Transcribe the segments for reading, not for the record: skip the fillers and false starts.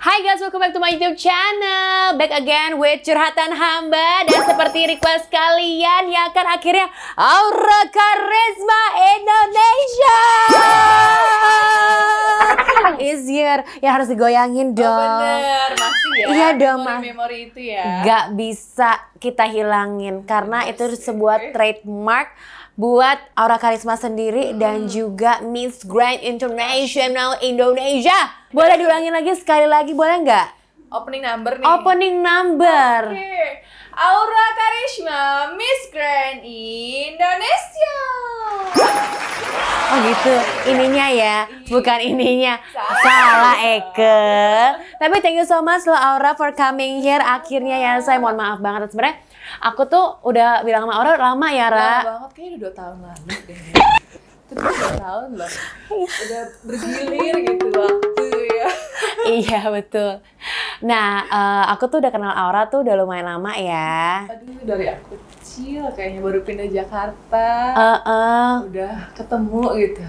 Hai guys, welcome back to my YouTube channel. Back again with Curhatan Hamba. Dan seperti request kalian, ya kan akhirnya Aura Karisma Indonesia is here. Ya harus digoyangin dong. Oh bener, masih ya. Iya dong, memori itu ya. Gak bisa kita hilangin karena itu sebuah trademark buat Aura Karisma sendiri dan juga Miss Grand International Indonesia. Boleh diulangin lagi sekali lagi, boleh nggak? Opening number nih. Opening number. Oke. Aura Karisma Miss Grand Indonesia. Oh gitu, ininya ya, bukan ininya. Salah Eke. Tapi thank you so much lo Aura for coming here. Akhirnya ya, saya mohon maaf banget sebenarnya. Aku tuh udah bilang sama Aura lama ya, Ra. Lama banget, kayaknya udah 2 tahun lalu deh. Itu 2 tahun loh. Udah bergilir gitu waktu ya. Iya betul. Nah, aku tuh udah kenal Aura tuh udah lumayan lama ya. Aduh, dari aku kecil kayaknya baru pindah Jakarta. Udah ketemu gitu.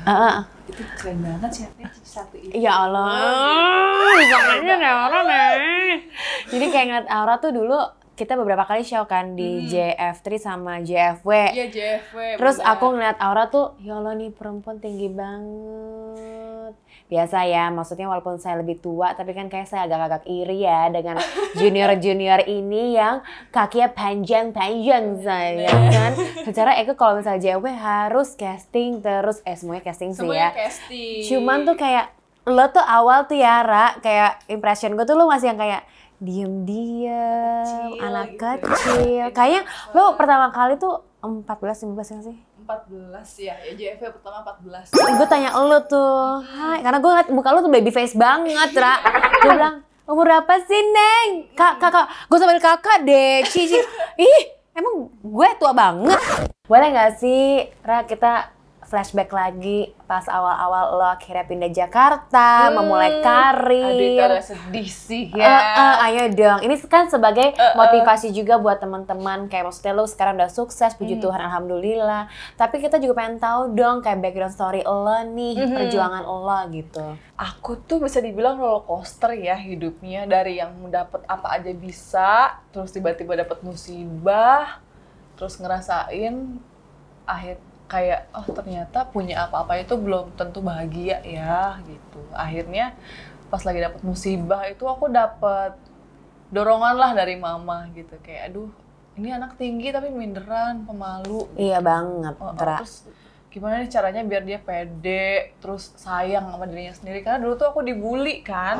Itu keren banget sih satu ini. Ya Allah, makanya ada Aura nih. Jadi kayak ngeliat Aura tuh dulu kita beberapa kali show kan di JF3 sama JFW. Iya, JFW. Terus bener. aku ngeliat Aura tuh, ya Allah nih perempuan tinggi banget. Biasa ya, maksudnya walaupun saya lebih tua, tapi kan kayak saya agak-agak iri ya dengan junior-junior ini yang kakinya panjang-panjang saya kan. Secara Eko kalau misalnya JFW harus casting terus, semuanya casting sih ya. Casting. Cuman tuh kayak, lo tuh awal tuh ya Ra, kayak impression gue tuh lo masih yang kayak diem-diem, anak gitu. kecil. Kayaknya lo pertama kali tuh 14-15 gak sih? 14 ya, JFW pertama 14. Gue tanya lo tuh, hai, karena gue ngeliat muka lo tuh baby face banget, Ra. Gue bilang, umur berapa sih, Neng? Kakak, gue sambil kakak deh, Cici. Ih, emang gue tua banget. Boleh gak sih, Ra, kita flashback lagi pas awal-awal lo akhirnya pindah Jakarta, memulai karir. Aduh, karena sedih sih ya. Ayo dong, ini kan sebagai motivasi juga buat teman-teman. Kayak maksudnya lo sekarang udah sukses, puji Tuhan, alhamdulillah. Tapi kita juga pengen tahu dong kayak background story lo nih, perjuangan lo gitu. Aku tuh bisa dibilang roller coaster ya hidupnya, dari yang dapet apa aja bisa, terus tiba-tiba dapet musibah, terus ngerasain kayak oh ternyata punya apa-apa itu belum tentu bahagia ya gitu. Akhirnya pas lagi dapet musibah itu aku dapet dorongan lah dari mama gitu, kayak aduh ini anak tinggi tapi minderan, pemalu. Iya banget, terus gimana nih caranya biar dia pede, terus sayang sama dirinya sendiri, karena dulu tuh aku dibully kan.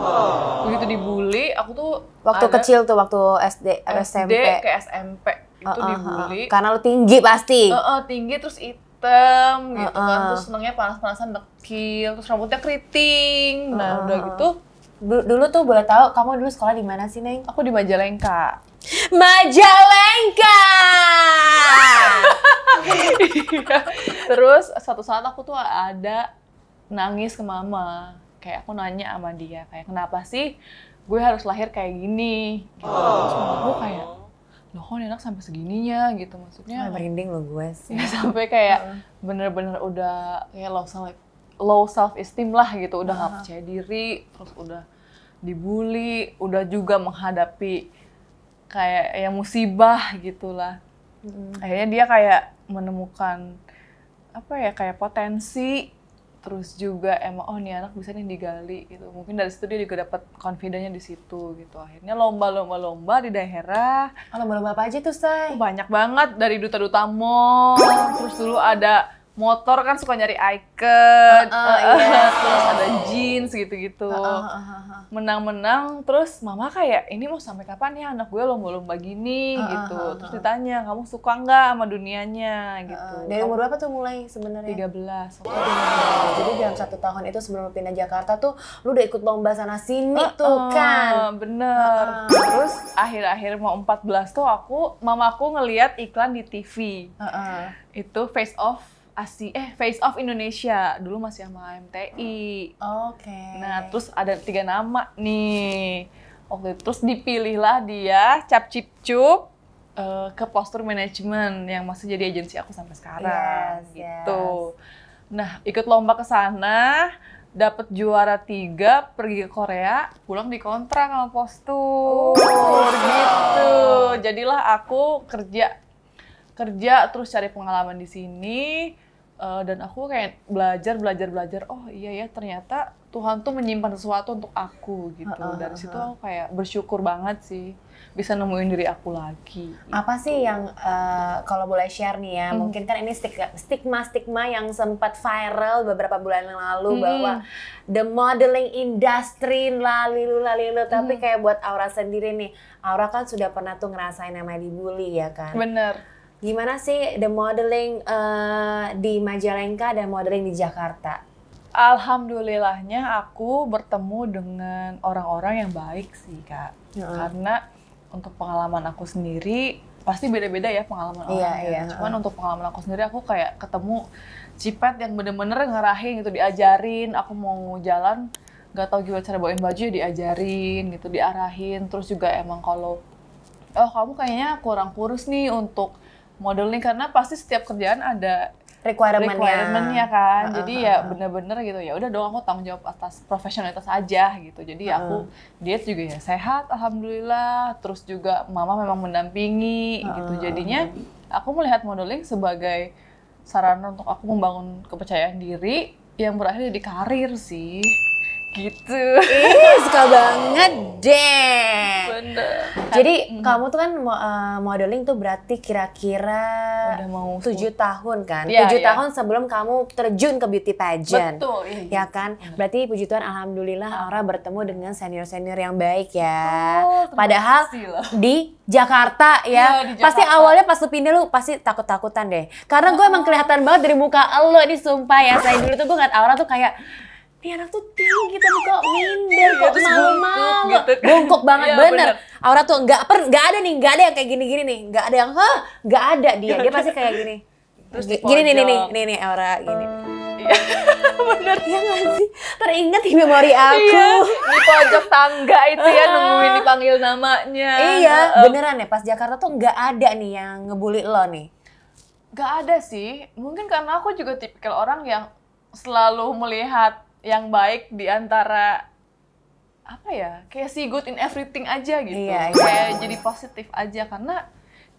Begitu dibully aku tuh waktu kecil tuh, waktu SD atau SMP ke SMP itu dibully karena lo tinggi pasti. Tinggi terus hitam gitu kan, terus senengnya panas-panasan dekil, terus rambutnya keriting. Nah udah gitu dulu tuh boleh tahu kamu dulu sekolah di mana sih, Neng? aku di Majalengka. Majalengka. Terus suatu saat aku tuh ada nangis ke mama, kayak aku nanya sama dia kayak kenapa sih gue harus lahir kayak gini gitu. Terus mama aku kayak loh kok enak sampai segininya gitu, maksudnya merinding lo gue sih. Ya, sampai kayak bener-bener udah kayak low self esteem lah gitu, udah nggak percaya diri, terus udah dibully, udah juga menghadapi kayak yang musibah gitulah. Akhirnya dia kayak menemukan apa ya, kayak potensi, terus juga emang oh nih anak bisa nih digali gitu. Mungkin dari situ dia juga dapat confidence-nya di situ gitu. Akhirnya lomba di daerah. Lomba-lomba apa aja tuh, Say? Banyak banget, dari duta-duta mall. Terus dulu ada motor kan suka nyari icon. Terus ada jeans gitu-gitu. Menang-menang, terus mama kayak ini mau sampai kapan ya anak gue lomba-lomba gini gitu. Terus ditanya, kamu suka nggak sama dunianya gitu. Dari umur berapa tuh mulai sebenarnya? 13. Jadi dalam 1 tahun itu sebelum pindah Jakarta tuh lu udah ikut lomba sana sini tuh kan? Bener. Terus akhir-akhir mau 14 tuh mama aku ngeliat iklan di TV. Itu Face Off Indonesia, dulu masih sama MTI. Oke. Nah, terus ada 3 nama nih. Waktu itu terus dipilihlah dia, Cap Cip Cup, ke Postur Management yang masih jadi agensi aku sampai sekarang gitu. Nah, ikut lomba ke sana, Dapet juara 3, pergi ke Korea, pulang dikontrak sama postur. Gitu. Jadilah aku kerja terus cari pengalaman di sini. Dan aku kayak belajar. Oh iya ya, ternyata Tuhan tuh menyimpan sesuatu untuk aku gitu. Dari situ aku kayak bersyukur banget sih bisa nemuin diri aku lagi. Apa sih yang kalau boleh share nih ya, mungkin kan ini stigma yang sempat viral beberapa bulan yang lalu bahwa the modeling industry lalilu, tapi kayak buat Aura sendiri nih, Aura kan sudah pernah tuh ngerasain namanya dibully ya kan? Bener. Gimana sih the modeling di Majalengka dan modeling di Jakarta? Alhamdulillahnya aku bertemu dengan orang-orang yang baik sih Kak. Karena untuk pengalaman aku sendiri, pasti beda-beda ya pengalaman orang. Cuman untuk pengalaman aku sendiri, aku kayak ketemu cipet yang bener-bener ngarahin gitu, diajarin. Aku mau jalan, gak tahu gimana cara bawain baju ya diajarin gitu, diarahin. Terus juga emang kalau, kamu kayaknya kurang kurus nih untuk modeling, karena pasti setiap kerjaan ada requirement-nya kan. Jadi ya bener-bener gitu, ya udah dong aku tanggung jawab atas profesionalitas aja gitu. Jadi aku diet juga ya sehat alhamdulillah. Terus juga mama memang mendampingi gitu. Jadinya aku melihat modeling sebagai sarana untuk aku membangun kepercayaan diri yang berakhir jadi karir sih. Gitu. Suka banget deh. Bener. Jadi kamu tuh kan modeling tuh berarti kira-kira udah mau 7 tahun kan? Iya, 7 iya. tahun sebelum kamu terjun ke beauty pageant. Betul. Ya kan? Berarti puji Tuhan alhamdulillah Aura bertemu dengan senior-senior yang baik ya. Padahal di Jakarta ya. Iya, di Pasti Jakarta. awalnya pas lu pindah lu pasti takut-takutan deh. Karena gue emang kelihatan banget dari muka lo nih, sumpah ya. Saya dulu tuh gue ngeliat Aura tuh kayak, ini anak tuh tinggi tapi kok minder, kok terus malu-malu. gitu kan. Bongkok banget, Iya, bener. bener. Aura tuh nggak ada yang kayak gini-gini nih. Nggak ada yang, nggak ada dia. Dia pasti kayak gini. Terus di Gini pojok. nih Aura gini. Iya. Bener. Iya nggak sih? Teringat di memori aku. Iya, di pojok tangga itu ya, nungguin dipanggil namanya. Iya, beneran ya. Pas Jakarta tuh nggak ada nih yang ngebully lo nih. Gak ada sih. Mungkin karena aku juga tipikal orang yang selalu melihat yang baik di antara apa ya, kayak see good in everything aja gitu. Iya. Kayak jadi positif aja, karena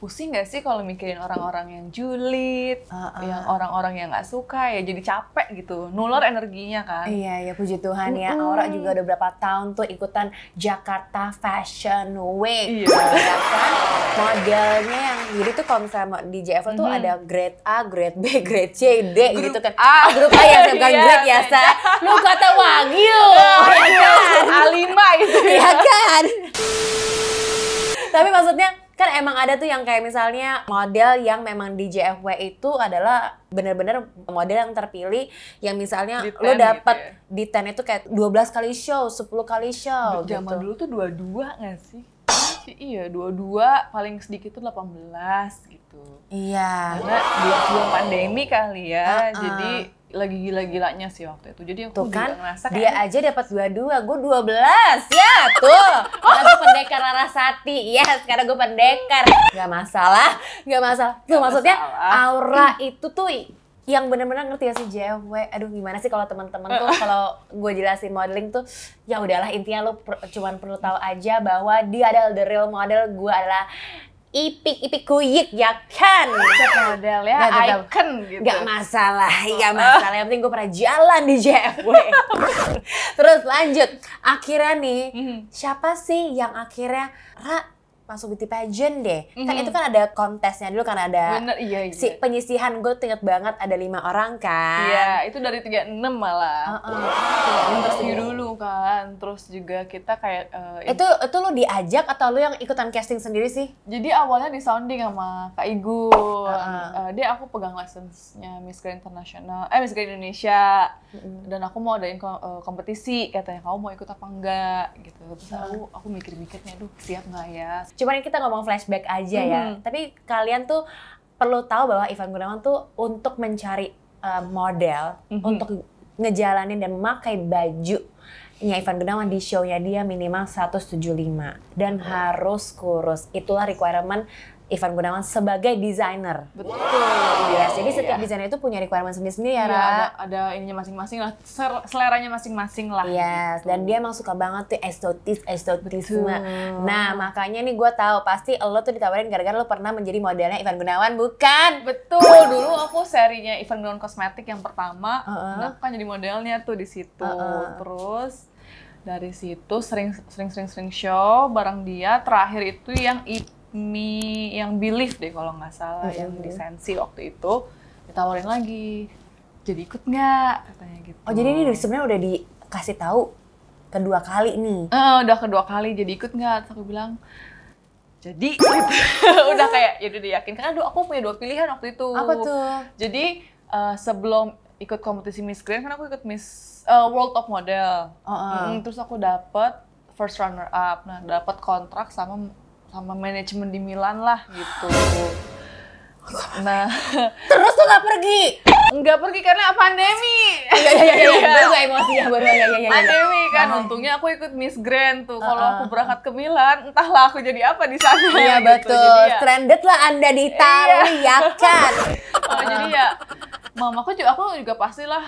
pusing gak sih kalau mikirin orang-orang yang julid, yang orang-orang yang gak suka, ya jadi capek gitu, nular energinya kan. Iya, puji Tuhan ya. Aura juga udah berapa tahun tuh ikutan Jakarta Fashion Week. Iya. Ya kan? Modelnya yang, jadi tuh kalau misalnya di JFL tuh ada grade A, grade B, grade C, D gitu kan. Grup A ya, bukan Iya, grade ya, Sa. Lu kata Wagyu. Ya kan? A5 itu ya. Ya kan? Tapi maksudnya, kan emang ada tuh yang kayak misalnya model yang memang di JFW itu adalah bener-bener model yang terpilih, yang misalnya Di lo 10 dapet gitu ya. di 10 itu kayak 12 kali show, 10 kali show Zaman gitu. dulu tuh 22 nggak sih? Iya, 22, paling sedikit tuh 18 gitu. Iya. Karena sebelum pandemi kali ya, jadi lagi gila-gilanya sih waktu itu. Jadi aku Tuh kan, juga ngerasa dia aja dapat 22, gue 12. Ya tuh, karena gue pendekar Larasati. Ya, sekarang gue pendekar. Gak masalah. Tuh maksudnya Aura itu tuh yang benar-benar ngerti ya sih JFW. Aduh gimana sih kalau teman-teman tuh, kalau gue jelasin modeling tuh, ya udahlah intinya lo cuman perlu tahu aja bahwa dia adalah the real model, gue adalah Ipik Kuyik ya kan? model ya, icon gitu. Gak masalah. Yang penting gue pernah jalan di JFW. Terus lanjut, akhirnya nih, siapa sih yang akhirnya masuk beauty pageant deh? Kan itu kan ada kontesnya dulu, kan ada Bener, iya. si penyisihan, gue inget banget ada 5 orang kan. Iya, itu dari 36 malah. Interview dulu kan, terus juga kita kayak Itu lu diajak atau lu yang ikutan casting sendiri sih? jadi awalnya disounding sama Kak Igun. Dia aku pegang license-nya Miss Grand International, Miss Grand Indonesia. Dan aku mau adain kompetisi, katanya kamu mau ikut apa enggak gitu. Terus aku mikir-mikirnya, aduh siap nggak ya? Cuman kita ngomong flashback aja ya. Tapi kalian tuh perlu tahu bahwa Ivan Gunawan tuh untuk mencari model, untuk ngejalanin dan memakai bajunya Ivan Gunawan di show-nya dia minimal 175 dan harus kurus. Itulah requirement Ivan Gunawan sebagai desainer. Betul. Yes, jadi setiap desainer itu punya requirement sendiri-sendiri ya, Iya, Ra. ada ininya masing-masing lah, seleranya masing-masing lah. Yes, gitu. dan dia emang suka banget tuh estetisme. Betul. Nah, makanya nih gue tahu pasti lo tuh ditawarin gara-gara lo pernah menjadi modelnya Ivan Gunawan, bukan? Betul, dulu aku serinya Ivan Gunawan Kosmetik yang pertama, nah aku kan jadi modelnya tuh di situ. Terus dari situ sering show bareng dia. Terakhir itu yang yang Believe deh kalau nggak salah, yang di Sensi waktu itu ditawarin lagi. Jadi ikut nggak katanya gitu. Oh, jadi ini sebenarnya udah dikasih tahu kedua kali nih. Udah kedua kali, jadi ikut nggak? Terus aku bilang jadi gitu. Udah kayak ya udah yakin karena aku punya 2 pilihan waktu itu. Apa tuh? Jadi sebelum ikut kompetisi Miss Grand kan aku ikut Miss World Top Model. Terus aku dapet first runner up. Nah, dapet kontrak sama manajemen di Milan lah gitu. Nah, Terus tuh nggak pergi? nggak pergi karena pandemi. Iya. Baru gue emosi ya, baru ya. Pandemi kan, untungnya aku ikut Miss Grand tuh. Kalau aku berangkat ke Milan, entahlah aku jadi apa di sana. Iya gitu. betul, Jadi ya, stranded lah Anda di Itali ya kan? jadi ya, mamaku juga pastilah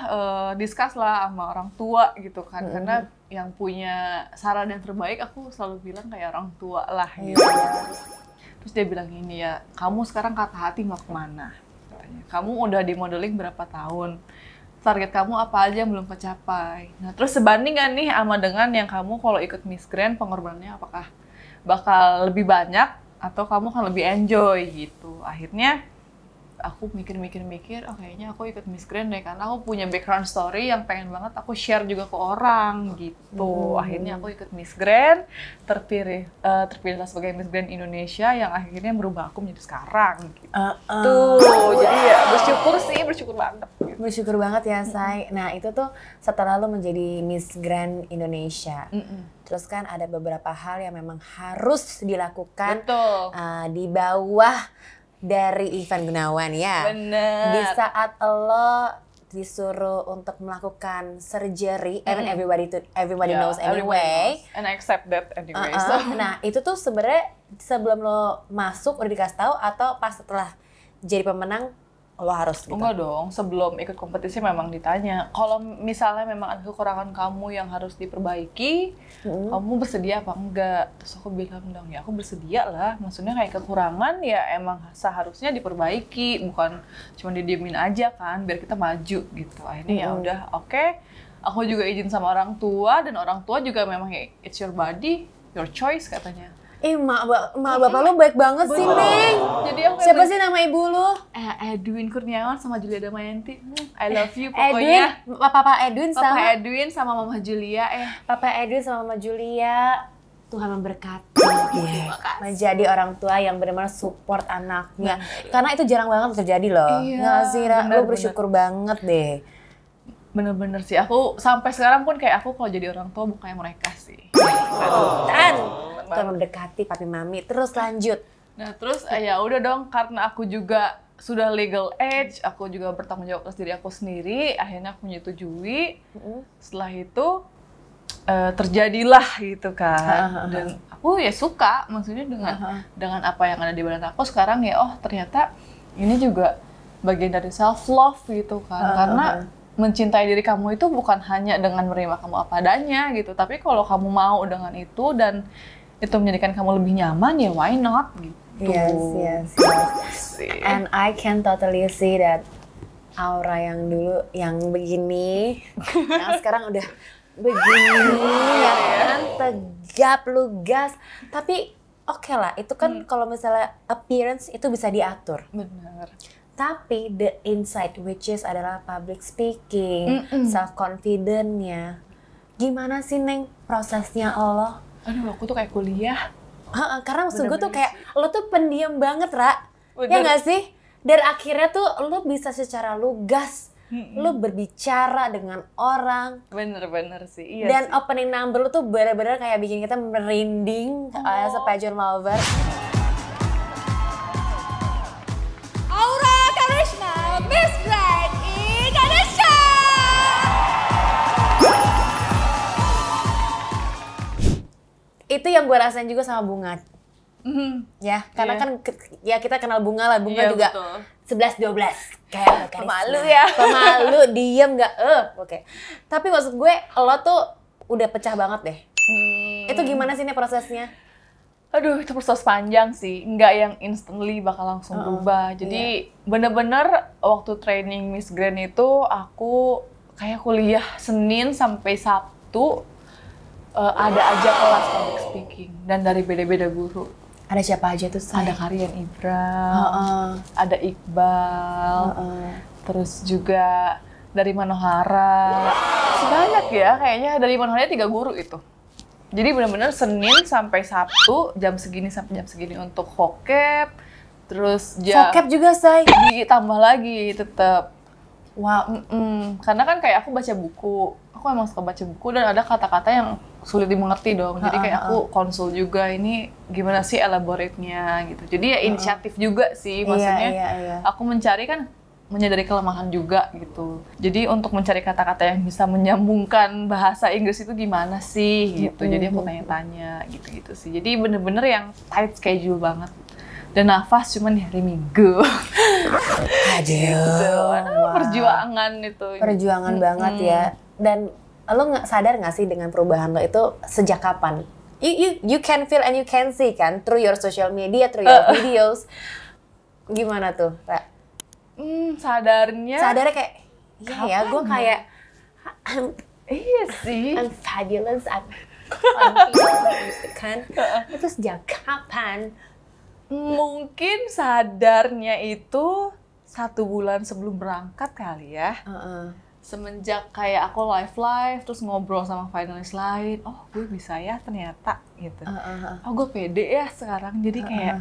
discuss lah sama orang tua gitu kan. Karena yang punya saran yang terbaik aku selalu bilang kayak orang tua lah gitu. Terus dia bilang gini ya, kamu sekarang kata hati mau kemana? Katanya, kamu udah di modeling berapa tahun? Target kamu apa aja yang belum kecapai? Nah, terus sebanding kan nih sama dengan yang kamu kalau ikut Miss Grand, pengorbanannya apakah bakal lebih banyak atau kamu akan lebih enjoy gitu. Akhirnya aku mikir, oh kayaknya aku ikut Miss Grand deh, karena aku punya background story yang pengen banget aku share juga ke orang gitu. Akhirnya aku ikut Miss Grand, terpilih sebagai Miss Grand Indonesia yang akhirnya merubah aku menjadi sekarang gitu. Jadi ya bersyukur banget. Gitu. Bersyukur banget ya, Say. Nah, itu tuh setelah lo menjadi Miss Grand Indonesia. Terus kan ada beberapa hal yang memang harus dilakukan di bawah dari Ivan Gunawan ya. Bener. Di saat lo disuruh untuk melakukan surgery, everybody knows anyway. And I accept that anyway. Nah, itu tuh sebenarnya sebelum lo masuk udah dikasih tahu atau pas setelah jadi pemenang lo harus gitu? Enggak dong, sebelum ikut kompetisi memang ditanya. Kalau misalnya memang ada kekurangan kamu yang harus diperbaiki, kamu bersedia apa enggak? Terus aku bilang dong, ya aku bersedia lah. Maksudnya kayak kekurangan ya emang seharusnya diperbaiki, bukan cuma didiemin aja kan, biar kita maju gitu. Akhirnya ya udah, oke. Aku juga izin sama orang tua, dan orang tua juga memang ya, it's your body, your choice katanya. Mak bapak lo baik banget sih, Neng. Jadi aku Siapa sih nama ibu lo? Edwin Kurniawan sama Julia Damayanti. I love you pokoknya. Papa Edwin sama Papa Edwin sama Mama Julia. Papa Edwin sama Mama Julia. Tuhan memberkati menjadi orang tua yang benar-benar support anaknya. Karena itu jarang banget terjadi loh. Nggak sih, Ra? Lo bersyukur banget deh. Bener-bener sih. Aku sampai sekarang pun kayak aku kalau jadi orang tua bukannya mereka sih. Tuhan mendekati papi mami. Terus lanjut. Nah terus ya udah dong, karena aku juga sudah legal age, aku juga bertanggung jawab atas diri aku sendiri. Akhirnya aku menyetujui. Setelah itu terjadilah gitu kan. Dan aku ya suka, maksudnya dengan apa yang ada di badan aku sekarang ya. Oh ternyata ini juga bagian dari self love gitu kan. Karena mencintai diri kamu itu bukan hanya dengan menerima kamu apa adanya gitu, tapi kalau kamu mau dengan itu dan itu menjadikan kamu lebih nyaman ya why not gitu. Yes. And I can totally see that Aura yang dulu yang begini, yang sekarang udah begini, ya kan, tegap, lugas. Tapi oke lah, itu kan kalau misalnya appearance itu bisa diatur. Benar. Tapi the inside, which is adalah public speaking, self-confidence-nya. Gimana sih, Neng, prosesnya lo? Aduh, aku tuh kayak kuliah. Karena maksud gue tuh kayak, lo tuh pendiam banget, Ra. Ya nggak sih? Dan akhirnya tuh lo bisa secara lugas, lo berbicara dengan orang. Bener sih, iya. Dan sih. opening number lo tuh bener-bener kayak bikin kita merinding as a pageant lover. Aura Karishma, Miss Grand Indonesia! Itu yang gue rasain juga sama Bunga. Ya, karena Iya. kan ya kita kenal Bunga lah. Bunga Iya, juga betul. 11-12 kayak Pemalu ya. Pemalu, diem nggak oke. Tapi maksud gue lo tuh udah pecah banget deh. Itu gimana sih nih prosesnya? Aduh, itu proses panjang sih. Nggak yang instantly bakal langsung berubah. Jadi bener-bener waktu training Miss Grand itu aku kayak kuliah Senin sampai Sabtu ada aja kelas public speaking. Dan dari beda-beda guru. Ada siapa aja tuh? Ada Karian Ibram, ada Iqbal, terus juga dari Manohara. Sebanyak ya, kayaknya dari Manohara 3 guru itu. Jadi benar-benar Senin sampai Sabtu jam segini sampai jam segini untuk vocab, terus Vocab juga, Say. ditambah lagi tetap. Wow. Karena kan kayak aku baca buku, aku emang suka baca buku dan ada kata-kata yang sulit dimengerti dong. Jadi kayak aku konsul juga ini gimana sih elaborate-nya gitu. Jadi ya inisiatif juga sih, maksudnya Iya. aku mencari kan menyadari kelemahan juga gitu. Jadi untuk mencari kata-kata yang bisa menyambungkan bahasa Inggris itu gimana sih gitu. Jadi aku tanya-tanya gitu-gitu sih. Jadi bener-bener yang tight schedule banget. Dan nafas cuman di hari Minggu. Aduh. Perjuangan itu. Perjuangan banget ya. Dan lo sadar nggak sih dengan perubahan lo itu sejak kapan? You can feel and you can see kan through your social media, through your videos. Gimana tuh, Ra? Sadarnya Kayak iya ya, gue kayak iya sih. I'm fabulous, I'm gitu kan. Itu sejak kapan? Mungkin sadarnya itu 1 bulan sebelum berangkat kali ya. Semenjak kayak aku live terus ngobrol sama finalis lain, oh gue bisa ya ternyata gitu. Oh gue pede ya sekarang, jadi kayak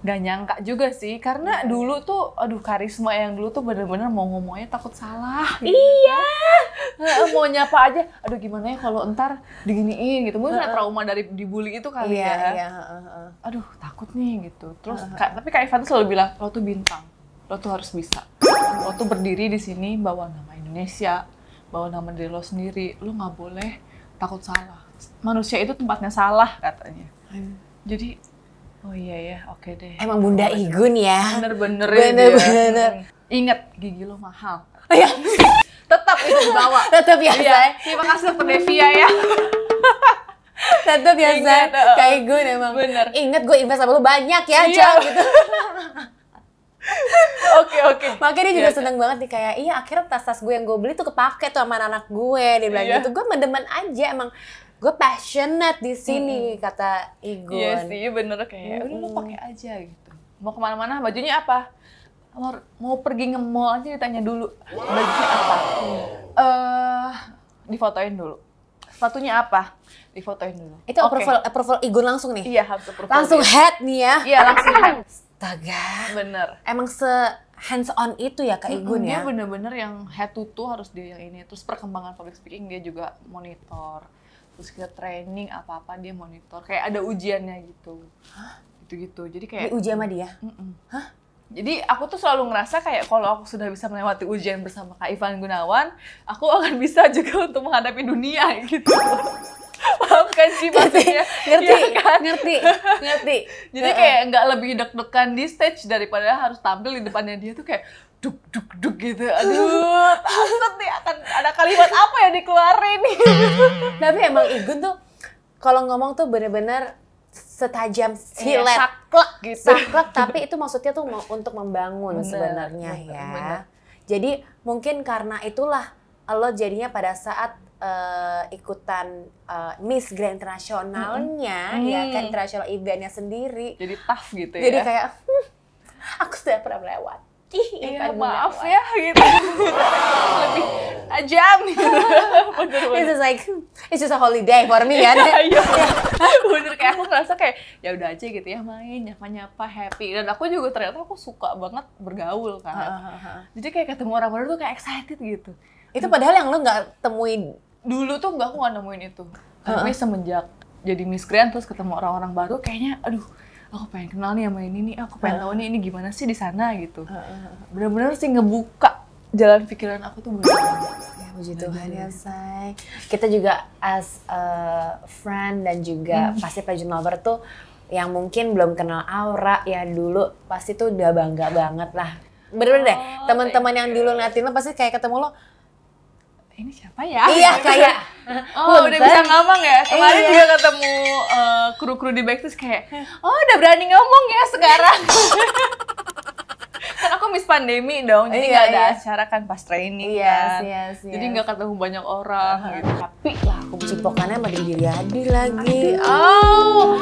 gak nyangka juga sih, karena dulu tuh, aduh karisma yang dulu tuh bener-bener mau ngomongnya takut salah. Gitu. Iya. Mau nyapa aja, aduh gimana ya kalau ntar diginiin gitu. Mungkin trauma dari dibully itu kali ya. Iya. Aduh takut nih gitu. Terus tapi Kak Ivan tuh selalu bilang, lo tuh bintang, lo tuh harus bisa. Lo tuh berdiri di sini bawa nama Indonesia, bawa nama diri lo sendiri, lo nggak boleh takut salah. Manusia itu tempatnya salah katanya. Jadi, oh iya ya, oke deh. Emang Bunda Igun ya. Bener-bener. Ingat, gigi lo mahal. Iya. Tetap itu dibawa. Tetap ya, Iya. Say. Terima kasih Dr. Devia ya. Tetap ya, Say. Ingat, Kayak Igun emang. Bener. Ingat gue invest sama lu banyak ya, Iya. Cang, gitu. Oke. Makanya dia juga Iya. seneng banget nih kayak, iya akhirnya tas-tas gue yang gue beli tuh kepake tuh sama anak gue. Dia bilang Iya. gitu, gue mendemen aja emang. Gue passionate di sini, kata Igun. Iya sih, bener kayak udah lo pakai aja gitu. Mau kemana-mana bajunya apa? Mau pergi nge-mall aja ditanya dulu bajunya apa. Difotoin dulu. Sepatunya apa? Difotoin dulu. Itu Oke. approval Igun langsung nih? Iya harus approval Langsung dia. head nih ya? Iya langsung head. Astaga. Bener. Emang hands on itu ya Kak Igun Dia ya? bener-bener yang head to toe harus dia yang ini. Terus perkembangan public speaking dia juga monitor. Terus kita training apa-apa dia monitor. Kayak ada ujiannya gitu. Gitu-gitu. Jadi kayak Diuji sama dia? Hah? Jadi aku tuh selalu ngerasa kayak kalau aku sudah bisa melewati ujian bersama Kak Ivan Gunawan, aku akan bisa juga untuk menghadapi dunia gitu. Paham kan sih maksudnya? Ngerti, Iya kan? ngerti. Jadi kayak nggak lebih deg-degan di stage daripada harus tampil di depannya dia tuh kayak duk gitu. Aduh, takut nih akan ada kalimat apa yang dikeluarin nih. Tapi emang Igun tuh kalau ngomong tuh bener-bener setajam silet. Saklek gitu. Saklek, tapi itu maksudnya tuh untuk membangun Bener, sebenarnya bener, ya. bener. Jadi mungkin karena itulah lo jadinya pada saat ikutan Miss Grand Internasionalnya, ya kan, international eventnya sendiri. Jadi tough gitu ya. Jadi kayak, aku sudah pernah melewati. Iya, Ivan maaf Gunawan. ya gitu. Lebih tajam gitu. This is like, it's just a holiday for me kan. Iya. Bener kayak aku ngerasa kayak ya udah aja gitu ya, main nyapa-nyapa happy. Dan aku juga ternyata aku suka banget bergaul kan. Jadi kayak ketemu orang baru tuh kayak excited gitu. Itu padahal yang lo nggak temuin. Dulu tuh aku nggak nemuin itu. Tapi semenjak jadi Miss Grand terus ketemu orang-orang baru kayaknya aduh aku pengen kenal nih sama ini nih, aku pengen tahu nih ini gimana sih di sana gitu. Bener-bener sih ngebuka jalan pikiran aku tuh bener-bener. Ya, puji Tuhan ya, Say. Kita juga as a friend dan juga pasti passion lover tuh yang mungkin belum kenal Aura ya dulu pasti tuh udah bangga banget lah. Bener-bener deh, teman-teman yang dulu ngeliatin lo pasti kayak ketemu lo, ini siapa ya? iya kayak, Oh udah bisa ngomong ya? Kemarin Iya. juga ketemu kru-kru di Backstage kayak, oh udah berani ngomong ya sekarang. Kan aku miss pandemi dong, jadi Iya, nggak ada iya. acara kan pas training Yes, kan. yes, Jadi yes. nggak ketemu banyak orang gitu. Tapi lah aku cipokannya sama Didi Riyadi lagi. Oh,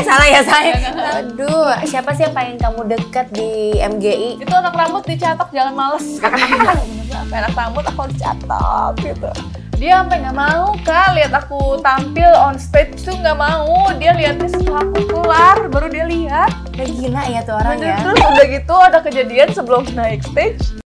Salah ya saya. Aduh, siapa sih yang pengen kamu deket di MGI? itu anak rambut dicatok jangan males. Bener-bener apa anak rambut aku dicatok gitu. Dia sampai nggak mau Kak lihat aku tampil on stage tuh nggak mau. Dia lihatnya setelah aku kelar baru dia lihat. Udah gila ya tuh orang ya. Terus udah gitu ada kejadian sebelum naik stage